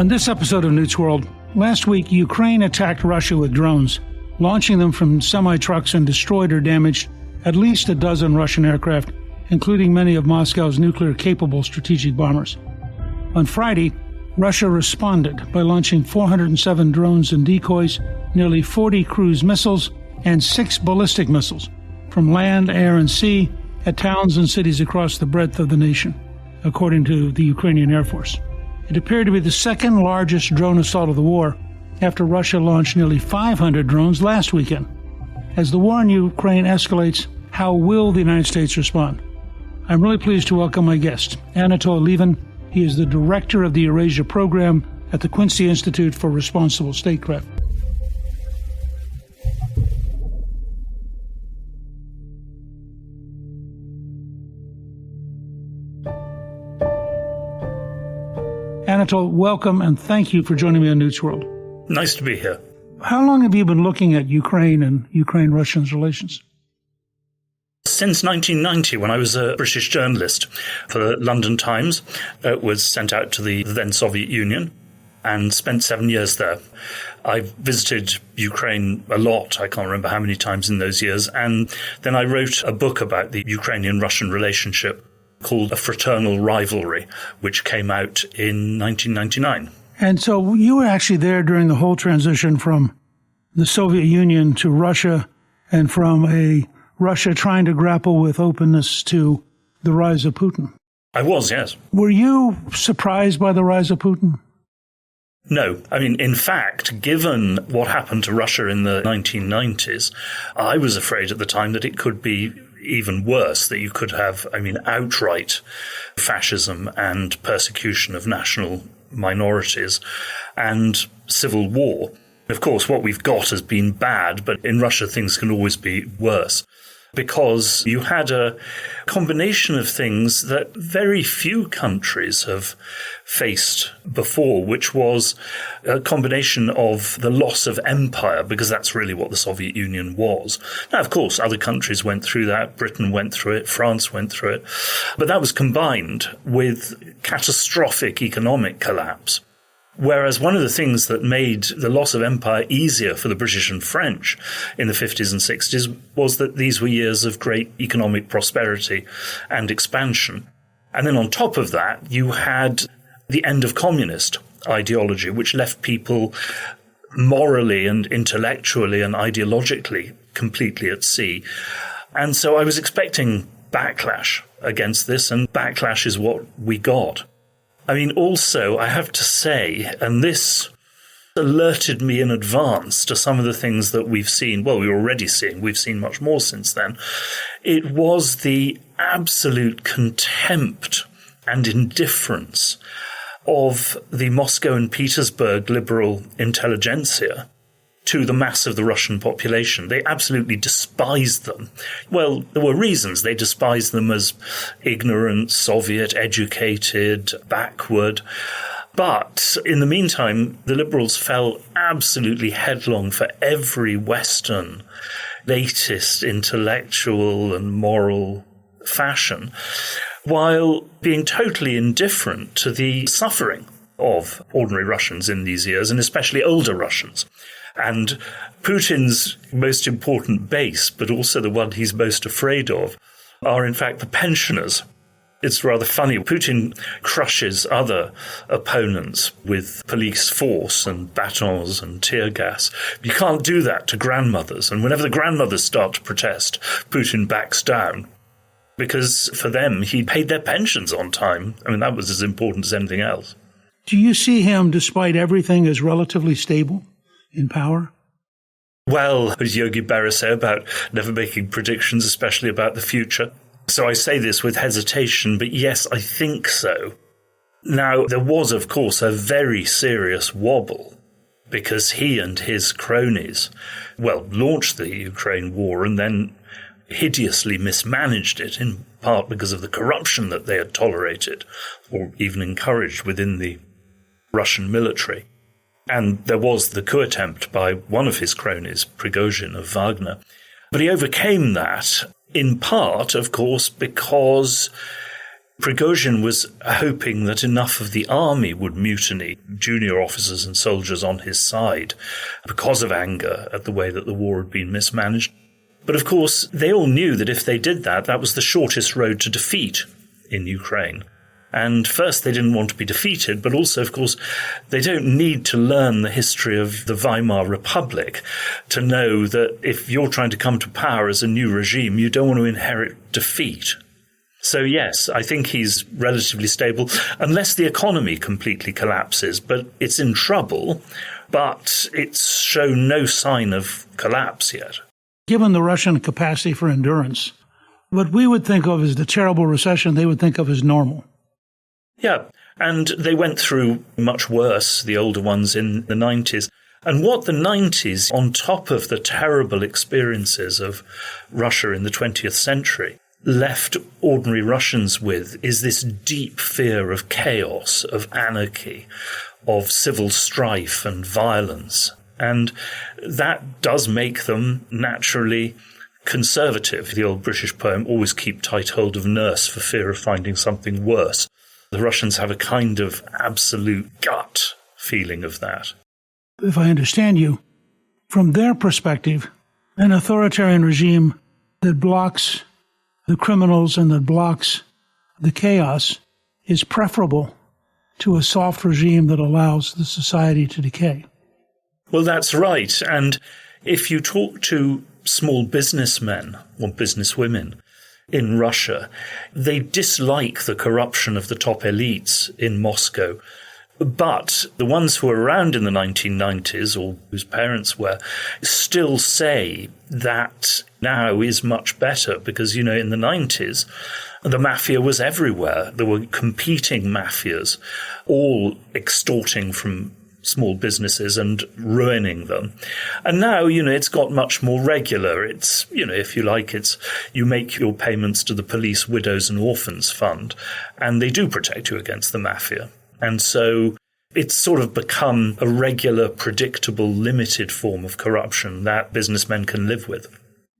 On this episode of Newt's World, last week Ukraine attacked Russia with drones, launching them from semi-trucks and destroyed or damaged at least a dozen Russian aircraft, including many of Moscow's nuclear-capable strategic bombers. On Friday, Russia responded by launching 407 drones and decoys, nearly 40 cruise missiles, and 6 ballistic missiles from land, air, and sea at towns and cities across the breadth of the nation, according to the Ukrainian Air Force. It appeared to be the second largest drone assault of the war after Russia launched nearly 500 drones last weekend. As the war in Ukraine escalates, how will the United States respond? I'm really pleased to welcome my guest, Anatol Lieven. He is the director of the Eurasia Program at the Quincy Institute for Responsible Statecraft. Anatol, welcome, and thank you for joining me on Newt's World. Nice to be here. How long have you been looking at Ukraine and Ukraine-Russian relations? Since 1990, when I was a British journalist for the London Times, was sent out to the then Soviet Union and spent 7 years there. I visited Ukraine a lot. I can't remember how many times in those years. And then I wrote a book about the Ukrainian-Russian relationship called A Fraternal Rivalry, which came out in 1999. And so you were actually there during the whole transition from the Soviet Union to Russia, and from a Russia trying to grapple with openness to the rise of Putin. I was, yes. Were you surprised by the rise of Putin? No. I mean, in fact, given what happened to Russia in the 1990s, I was afraid at the time that it could be even worse, that you could have, outright fascism and persecution of national minorities and civil war. Of course, what we've got has been bad, but in Russia things can always be worse, because you had a combination of things that very few countries have faced before, which was a combination of the loss of empire, because that's really what the Soviet Union was. Now, of course, other countries went through that. Britain went through it. France went through it. But that was combined with catastrophic economic collapse. Whereas one of the things that made the loss of empire easier for the British and French in the 50s and 60s was that these were years of great economic prosperity and expansion. And then on top of that, you had the end of communist ideology, which left people morally and intellectually and ideologically completely at sea. And so I was expecting backlash against this, and backlash is what we got. Also, I have to say, and this alerted me in advance to some of the things that we've seen. Well, we're already seeing. We've seen much more since then. It was the absolute contempt and indifference of the Moscow and Petersburg liberal intelligentsia to the mass of the Russian population. They absolutely despised them. Well, there were reasons. They despised them as ignorant, Soviet, educated, backward. But in the meantime, the liberals fell absolutely headlong for every Western, latest intellectual and moral fashion, while being totally indifferent to the suffering of ordinary Russians in these years, and especially older Russians. And Putin's most important base, but also the one he's most afraid of, are in fact the pensioners. It's rather funny. Putin crushes other opponents with police force and batons and tear gas. You can't do that to grandmothers. And whenever the grandmothers start to protest, Putin backs down. Because for them, he paid their pensions on time. That was as important as anything else. Do you see him, despite everything, as relatively stable in power? Well, as Yogi Berra said about never making predictions, especially about the future. So I say this with hesitation, but yes, I think so. Now, there was, of course, a very serious wobble, because he and his cronies, launched the Ukraine war and then hideously mismanaged it, in part because of the corruption that they had tolerated or even encouraged within the Russian military. And there was the coup attempt by one of his cronies, Prigozhin of Wagner. But he overcame that, in part, of course, because Prigozhin was hoping that enough of the army would mutiny, junior officers and soldiers on his side, because of anger at the way that the war had been mismanaged. But of course, they all knew that if they did that, that was the shortest road to defeat in Ukraine. And first, they didn't want to be defeated, but also, of course, they don't need to learn the history of the Weimar Republic to know that if you're trying to come to power as a new regime, you don't want to inherit defeat. So yes, I think he's relatively stable, unless the economy completely collapses, but it's in trouble, but it's shown no sign of collapse yet. Given the Russian capacity for endurance, what we would think of as the terrible recession, they would think of as normal. Yeah, and they went through much worse, the older ones in the 90s. And what the 90s, on top of the terrible experiences of Russia in the 20th century, left ordinary Russians with is this deep fear of chaos, of anarchy, of civil strife and violence. And that does make them naturally conservative. The old British poem, always keep tight hold of nurse for fear of finding something worse. The Russians have a kind of absolute gut feeling of that. If I understand you, from their perspective, an authoritarian regime that blocks the criminals and that blocks the chaos is preferable to a soft regime that allows the society to decay. Well, that's right. And if you talk to small businessmen or businesswomen in Russia, they dislike the corruption of the top elites in Moscow. But the ones who were around in the 1990s, or whose parents were, still say that now is much better because, in the 90s, the mafia was everywhere. There were competing mafias, all extorting from small businesses and ruining them. And now, it's got much more regular. It's, if you like, you make your payments to the Police Widows and Orphans Fund, and they do protect you against the mafia. And so it's sort of become a regular, predictable, limited form of corruption that businessmen can live with.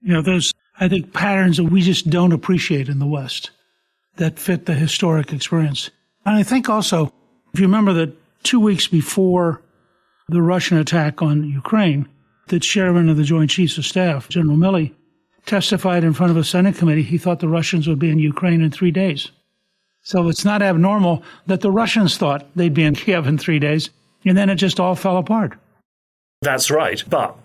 There's, I think, patterns that we just don't appreciate in the West that fit the historic experience. And I think also, if you remember that 2 weeks before the Russian attack on Ukraine, the chairman of the Joint Chiefs of Staff, General Milley, testified in front of a Senate committee he thought the Russians would be in Ukraine in 3 days. So it's not abnormal that the Russians thought they'd be in Kiev in 3 days, and then it just all fell apart. That's right. But,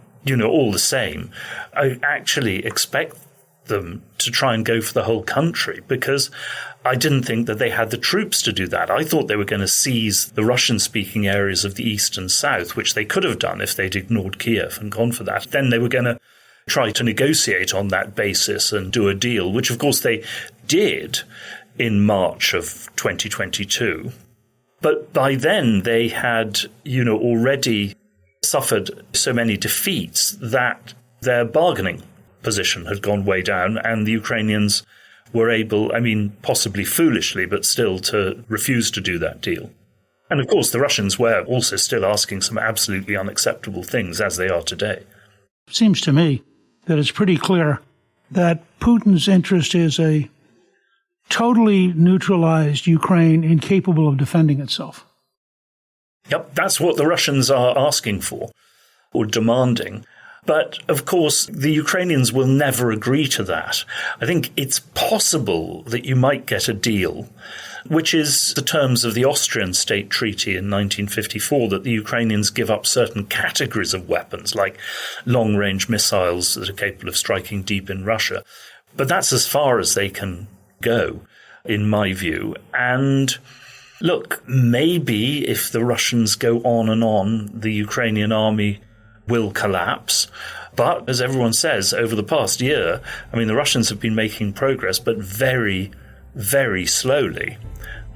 all the same, I actually expect them to try and go for the whole country because I didn't think that they had the troops to do that. I thought they were going to seize the Russian-speaking areas of the east and south, which they could have done if they'd ignored Kiev and gone for that. Then they were going to try to negotiate on that basis and do a deal, which, of course, they did in March of 2022. But by then they had, already suffered so many defeats that their bargaining position had gone way down, and the Ukrainians were able, possibly foolishly, but still to refuse to do that deal. And of course, the Russians were also still asking some absolutely unacceptable things, as they are today. It seems to me that it's pretty clear that Putin's interest is a totally neutralized Ukraine incapable of defending itself. Yep, that's what the Russians are asking for, or demanding. But, of course, the Ukrainians will never agree to that. I think it's possible that you might get a deal, which is the terms of the Austrian State Treaty in 1954, that the Ukrainians give up certain categories of weapons, like long-range missiles that are capable of striking deep in Russia. But that's as far as they can go, in my view. And look, maybe if the Russians go on, the Ukrainian army will collapse. But as everyone says, over the past year, the Russians have been making progress, but very, very slowly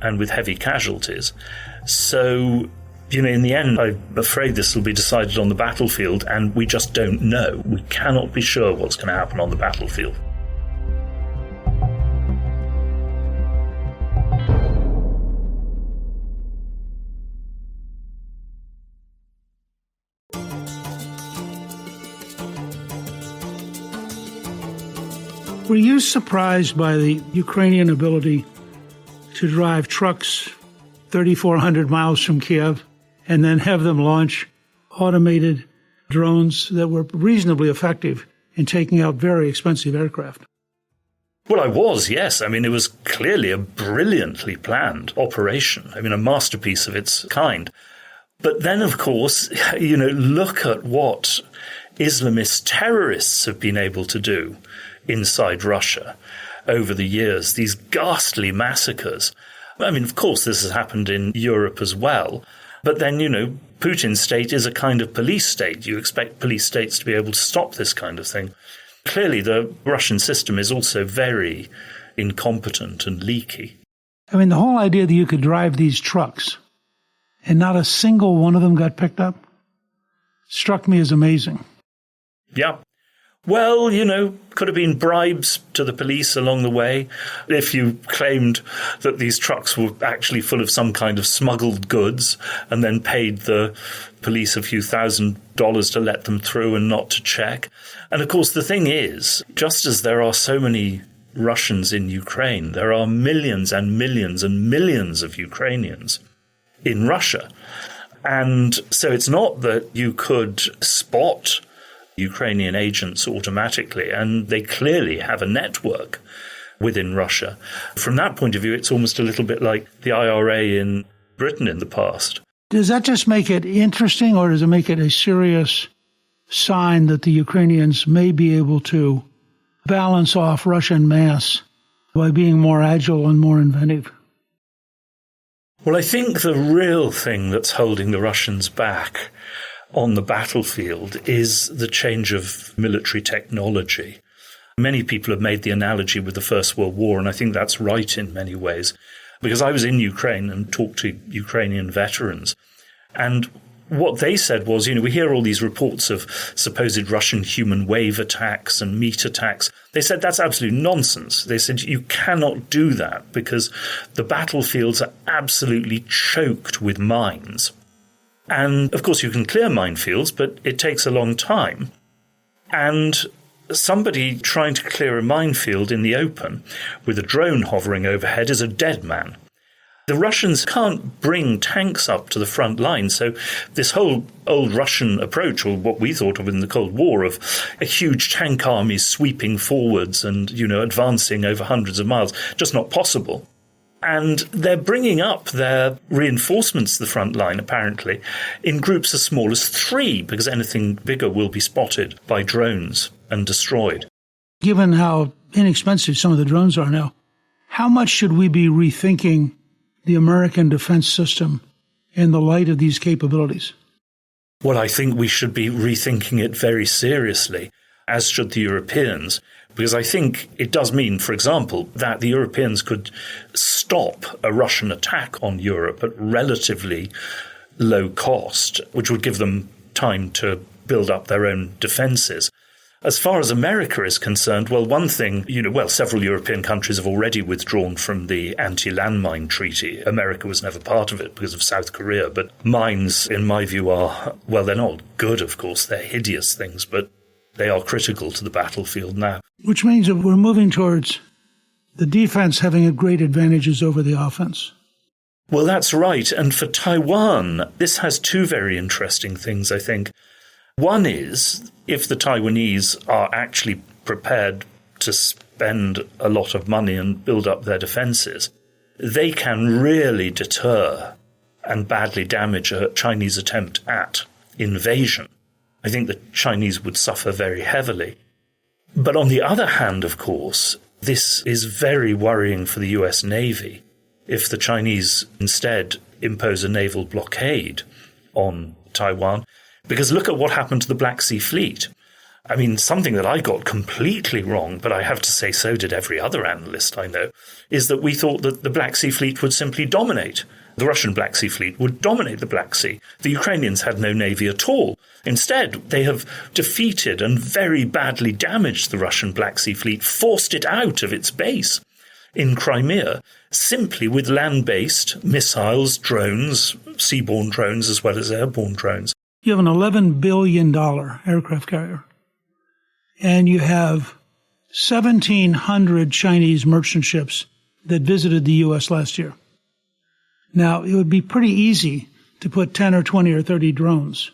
and with heavy casualties. So, in the end, I'm afraid this will be decided on the battlefield, and we just don't know. We cannot be sure what's going to happen on the battlefield. Were you surprised by the Ukrainian ability to drive trucks 3,400 miles from Kiev and then have them launch automated drones that were reasonably effective in taking out very expensive aircraft. Well, I was, yes. I mean, it was clearly a brilliantly planned operation. I mean, a masterpiece of its kind. But then, of course, look at what Islamist terrorists have been able to do inside Russia over the years, these ghastly massacres. I mean, of course, this has happened in Europe as well. But then, Putin's state is a kind of police state. You expect police states to be able to stop this kind of thing. Clearly, the Russian system is also very incompetent and leaky. I mean, the whole idea that you could drive these trucks and not a single one of them got picked up struck me as amazing. Yeah. Well, could have been bribes to the police along the way if you claimed that these trucks were actually full of some kind of smuggled goods and then paid the police a few $1,000s to let them through and not to check. And of course, the thing is, just as there are so many Russians in Ukraine, there are millions and millions and millions of Ukrainians in Russia. And so it's not that you could spot Ukrainian agents automatically, and they clearly have a network within Russia. From that point of view, it's almost a little bit like the IRA in Britain in the past. Does that just make it interesting, or does it make it a serious sign that the Ukrainians may be able to balance off Russian mass by being more agile and more inventive? Well, I think the real thing that's holding the Russians back on the battlefield is the change of military technology. Many people have made the analogy with the First World War, and I think that's right in many ways, because I was in Ukraine and talked to Ukrainian veterans. And what they said was, we hear all these reports of supposed Russian human wave attacks and meat attacks. They said that's absolute nonsense. They said you cannot do that because the battlefields are absolutely choked with mines. And, of course, you can clear minefields, but it takes a long time. And somebody trying to clear a minefield in the open with a drone hovering overhead is a dead man. The Russians can't bring tanks up to the front line. So this whole old Russian approach, or what we thought of in the Cold War, of a huge tank army sweeping forwards and, advancing over hundreds of miles, just not possible. And they're bringing up their reinforcements to the front line, apparently, in groups as small as 3, because anything bigger will be spotted by drones and destroyed. Given how inexpensive some of the drones are now, how much should we be rethinking the American defense system in the light of these capabilities? Well, I think we should be rethinking it very seriously, as should the Europeans. Because I think it does mean, for example, that the Europeans could stop a Russian attack on Europe at relatively low cost, which would give them time to build up their own defenses. As far as America is concerned, well, one thing, several European countries have already withdrawn from the anti-landmine treaty. America was never part of it because of South Korea. But mines, in my view, they're not good, of course. They're hideous things, but they are critical to the battlefield now. Which means that we're moving towards the defense having great advantages over the offense. Well, that's right. And for Taiwan, this has 2 very interesting things, I think. One is, if the Taiwanese are actually prepared to spend a lot of money and build up their defenses, they can really deter and badly damage a Chinese attempt at invasion. I think the Chinese would suffer very heavily. But on the other hand, of course, this is very worrying for the US Navy if the Chinese instead impose a naval blockade on Taiwan. Because look at what happened to the Black Sea Fleet. I mean, something that I got completely wrong, but I have to say so did every other analyst I know, is that we thought that the Black Sea Fleet would simply dominate. The Russian Black Sea Fleet would dominate the Black Sea. The Ukrainians had no navy at all. Instead, they have defeated and very badly damaged the Russian Black Sea Fleet, forced it out of its base in Crimea, simply with land-based missiles, drones, seaborne drones as well as airborne drones. You have an $11 billion aircraft carrier, and you have 1,700 Chinese merchant ships that visited the U.S. last year. Now, it would be pretty easy to put 10 or 20 or 30 drones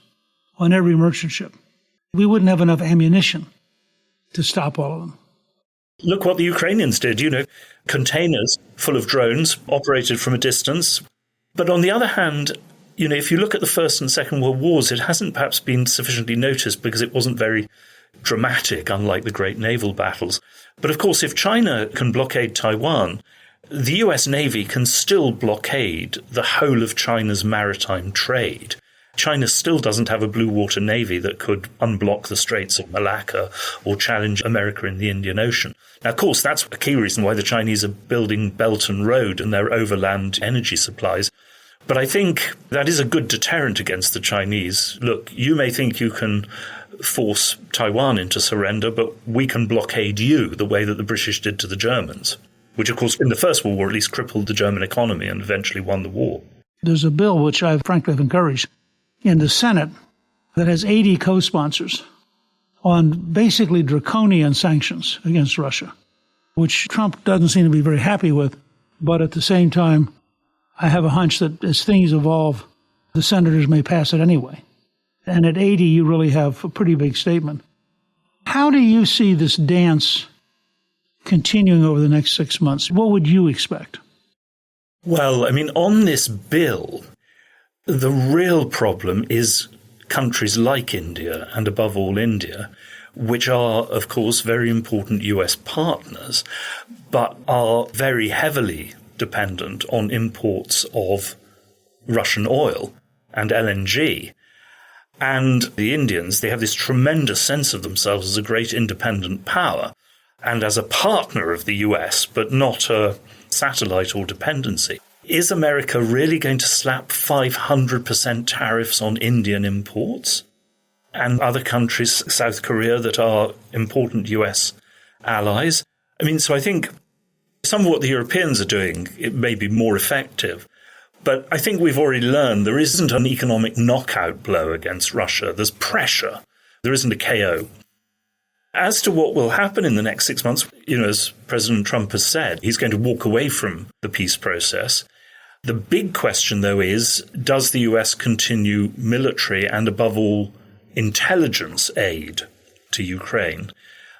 on every merchant ship. We wouldn't have enough ammunition to stop all of them. Look what the Ukrainians did, containers full of drones operated from a distance. But on the other hand, if you look at the First and Second World Wars, it hasn't perhaps been sufficiently noticed because it wasn't very dramatic, unlike the great naval battles. But of course, if China can blockade Taiwan, the US Navy can still blockade the whole of China's maritime trade. China still doesn't have a blue water navy that could unblock the Straits of Malacca or challenge America in the Indian Ocean. Now, of course, that's a key reason why the Chinese are building Belt and Road and their overland energy supplies. But I think that is a good deterrent against the Chinese. Look, you may think you can force Taiwan into surrender, but we can blockade you the way that the British did to the Germans, which, of course, in the First World War at least crippled the German economy and eventually won the war. There's a bill which I frankly have encouraged in the Senate that has 80 co-sponsors on basically draconian sanctions against Russia, which Trump doesn't seem to be very happy with. But at the same time, I have a hunch that as things evolve, the senators may pass it anyway. And at 80, you really have a pretty big statement. How do you see this dance continuing over the next 6 months? What would you expect? Well, on this bill, the real problem is countries like India, and above all India, which are, of course, very important US partners, but are very heavily dependent on imports of Russian oil and LNG. And the Indians, they have this tremendous sense of themselves as a great independent power and as a partner of the US, but not a satellite or dependency. Is America really going to slap 500% tariffs on Indian imports and other countries, South Korea, that are important US allies? So I think some of what the Europeans are doing, it may be more effective. But I think we've already learned there isn't an economic knockout blow against Russia. There's pressure. There isn't a KO. As to what will happen in the next 6 months, as President Trump has said, he's going to walk away from the peace process. The big question, though, is, does the US continue military and, above all, intelligence aid to Ukraine?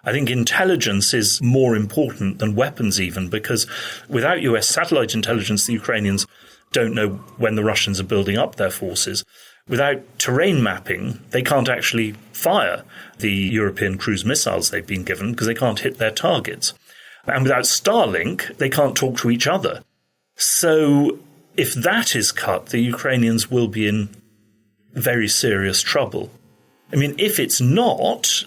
I think intelligence is more important than weapons even, because without US satellite intelligence, the Ukrainians don't know when the Russians are building up their forces. Without terrain mapping, they can't actually fire the European cruise missiles they've been given because they can't hit their targets. And without Starlink, they can't talk to each other. So if that is cut, the Ukrainians will be in very serious trouble. If it's not,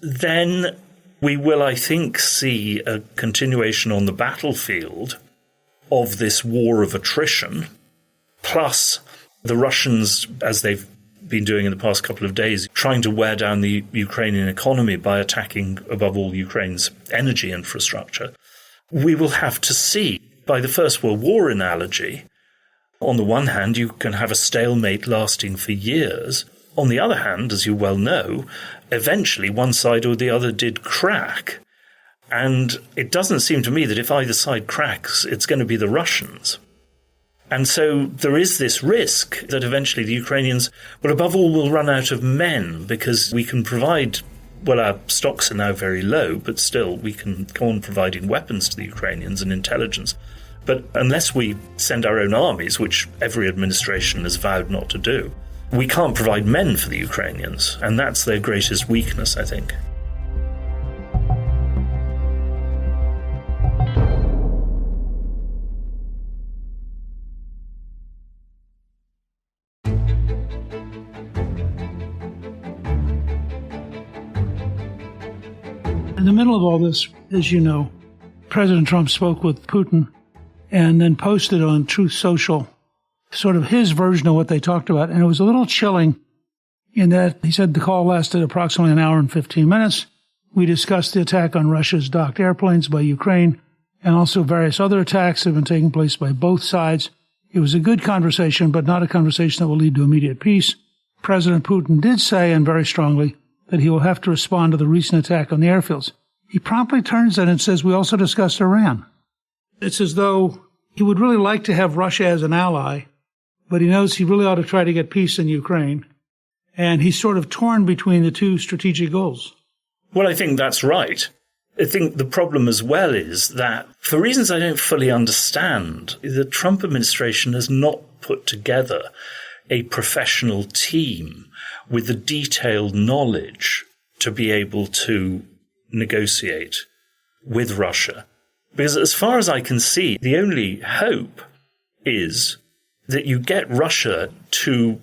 then we will, I think, see a continuation on the battlefield of this war of attrition, plus the Russians, as they've been doing in the past couple of days, trying to wear down the Ukrainian economy by attacking, above all, Ukraine's energy infrastructure. We will have to see, by the First World War analogy, on the one hand, you can have a stalemate lasting for years. On the other hand, as you well know, eventually one side or the other did crack. And it doesn't seem to me that if either side cracks, it's going to be the Russians. And so there is this risk that eventually the Ukrainians, well, above all, will run out of men because we can provide, well, our stocks are now very low, but still we can go on providing weapons to the Ukrainians and intelligence. But unless we send our own armies, which every administration has vowed not to do, we can't provide men for the Ukrainians. And that's their greatest weakness, I think. In the middle of all this, as you know, President Trump spoke with Putin and then posted on Truth Social sort of his version of what they talked about. And it was a little chilling in that he said the call lasted approximately an hour and 15 minutes. We discussed the attack on Russia's docked airplanes by Ukraine and also various other attacks that have been taking place by both sides. It was a good conversation, but not a conversation that will lead to immediate peace. President Putin did say, and very strongly, that he will have to respond to the recent attack on the airfields. He promptly turns in and says, we also discussed Iran. It's as though he would really like to have Russia as an ally, but he knows he really ought to try to get peace in Ukraine. And he's sort of torn between the two strategic goals. Well, I think that's right. I think the problem as well is that, for reasons I don't fully understand, the Trump administration has not put together a professional team with the detailed knowledge to be able to negotiate with Russia. Because as far as I can see, the only hope is that you get Russia to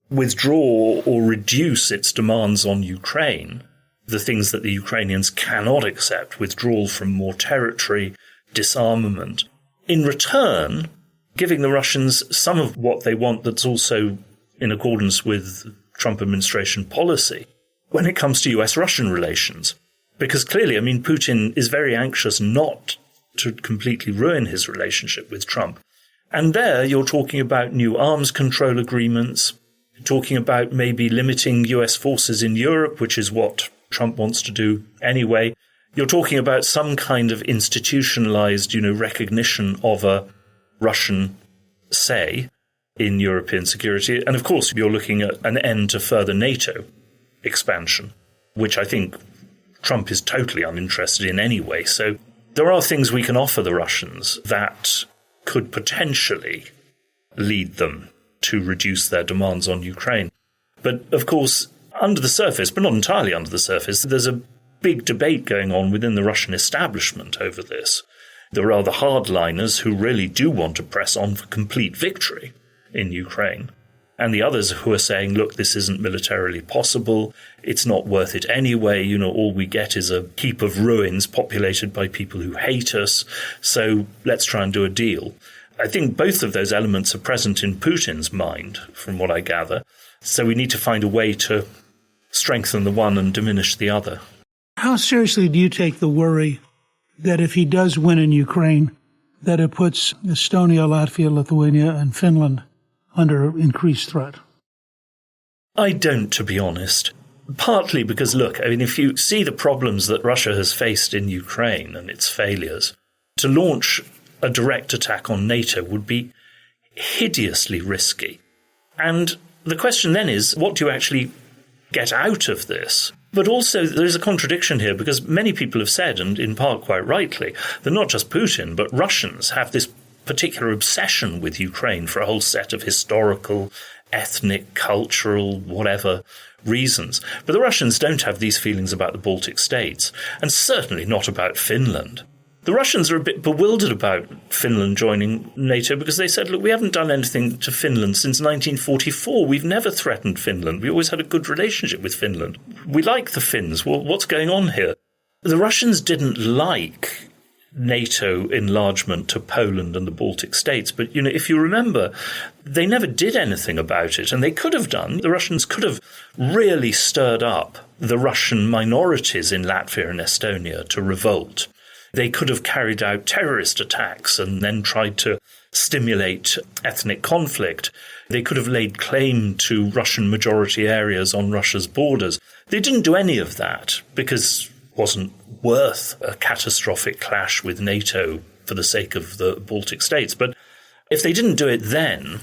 withdraw or reduce its demands on Ukraine, the things that the Ukrainians cannot accept, withdrawal from more territory, disarmament. In return, giving the Russians some of what they want that's also in accordance with Trump administration policy when it comes to US-Russian relations. Because clearly, Putin is very anxious not to completely ruin his relationship with Trump. And there you're talking about new arms control agreements, talking about maybe limiting US forces in Europe, which is what Trump wants to do anyway. You're talking about some kind of institutionalized, recognition of a Russian say in European security. And of course, you're looking at an end to further NATO expansion, which I think Trump is totally uninterested in anyway. So there are things we can offer the Russians that could potentially lead them to reduce their demands on Ukraine. But of course, under the surface, but not entirely under the surface, there's a big debate going on within the Russian establishment over this. There are the hardliners who really do want to press on for complete victory in Ukraine, and the others who are saying, look, this isn't militarily possible, it's not worth it anyway, all we get is a heap of ruins populated by people who hate us, so let's try and do a deal. I think both of those elements are present in Putin's mind, from what I gather, so we need to find a way to strengthen the one and diminish the other. How seriously do you take the worry that if he does win in Ukraine, that it puts Estonia, Latvia, Lithuania, and Finland under increased threat? I don't, to be honest. Partly because, look, if you see the problems that Russia has faced in Ukraine and its failures, to launch a direct attack on NATO would be hideously risky. And the question then is, what do you actually get out of this? But also, there's a contradiction here, because many people have said, and in part quite rightly, that not just Putin, but Russians have this particular obsession with Ukraine for a whole set of historical, ethnic, cultural, whatever reasons. But the Russians don't have these feelings about the Baltic states, and certainly not about Finland. The Russians are a bit bewildered about Finland joining NATO because they said, look, we haven't done anything to Finland since 1944. We've never threatened Finland. We always had a good relationship with Finland. We like the Finns. Well, what's going on here? The Russians didn't like NATO enlargement to Poland and the Baltic states. But, if you remember, they never did anything about it, and they could have done. The Russians could have really stirred up the Russian minorities in Latvia and Estonia to revolt. They could have carried out terrorist attacks and then tried to stimulate ethnic conflict. They could have laid claim to Russian majority areas on Russia's borders. They didn't do any of that because it wasn't worth a catastrophic clash with NATO for the sake of the Baltic states. But if they didn't do it then,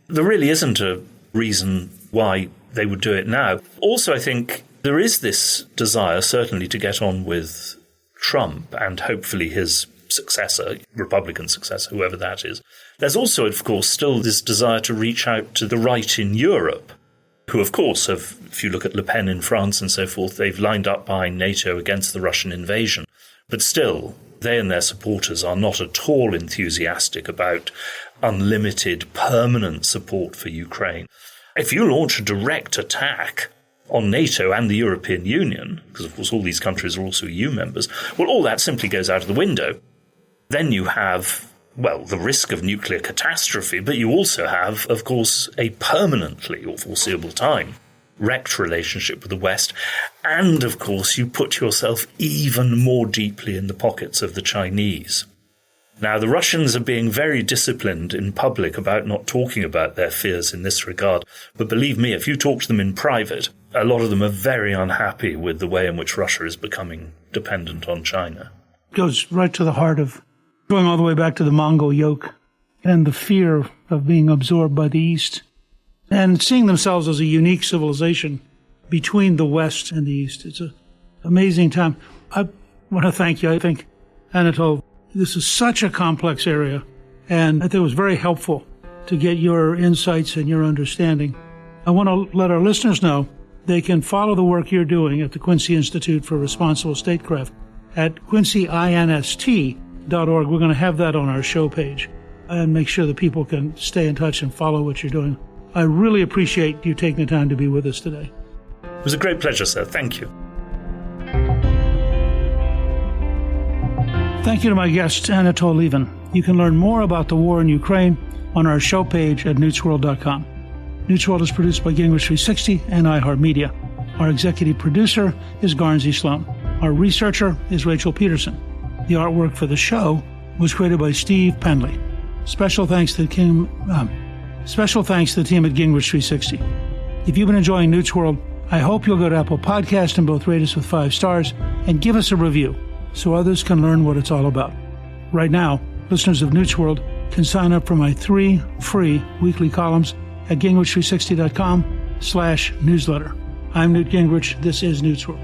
there really isn't a reason why they would do it now. Also, I think there is this desire, certainly, to get on with Trump and hopefully his successor, Republican successor, whoever that is. There's also, of course, still this desire to reach out to the right in Europe, who, of course, have, if you look at Le Pen in France and so forth, they've lined up behind NATO against the Russian invasion. But still, they and their supporters are not at all enthusiastic about unlimited, permanent support for Ukraine. If you launch a direct attack on NATO and the European Union, because of course all these countries are also EU members, well, all that simply goes out of the window. Then you have, the risk of nuclear catastrophe, but you also have, of course, a permanently or foreseeable time wrecked relationship with the West. And, of course, you put yourself even more deeply in the pockets of the Chinese. Now, the Russians are being very disciplined in public about not talking about their fears in this regard. But believe me, if you talk to them in private, a lot of them are very unhappy with the way in which Russia is becoming dependent on China. Goes right to the heart of going all the way back to the Mongol yoke and the fear of being absorbed by the East, and seeing themselves as a unique civilization between the West and the East. It's an amazing time. I want to thank you. I think, Anatol, this is such a complex area, and I think it was very helpful to get your insights and your understanding. I want to let our listeners know they can follow the work you're doing at the Quincy Institute for Responsible Statecraft at quincyinst.org. We're going to have that on our show page and make sure that people can stay in touch and follow what you're doing. I really appreciate you taking the time to be with us today. It was a great pleasure, sir. Thank you. Thank you to my guest, Anatol Lieven. You can learn more about the war in Ukraine on our show page at newtsworld.com. Newt's World is produced by Gingrich 360 and iHeartMedia. Our executive producer is Garnsey Sloan. Our researcher is Rachel Peterson. The artwork for the show was created by Steve Penley. Special thanks to the team at Gingrich 360. If you've been enjoying Newt's World, I hope you'll go to Apple Podcast and both rate us with 5 stars and give us a review so others can learn what it's all about. Right now, listeners of Newt's World can sign up for my 3 free weekly columns at gingrich360.com/newsletter. I'm Newt Gingrich. This is Newt's World.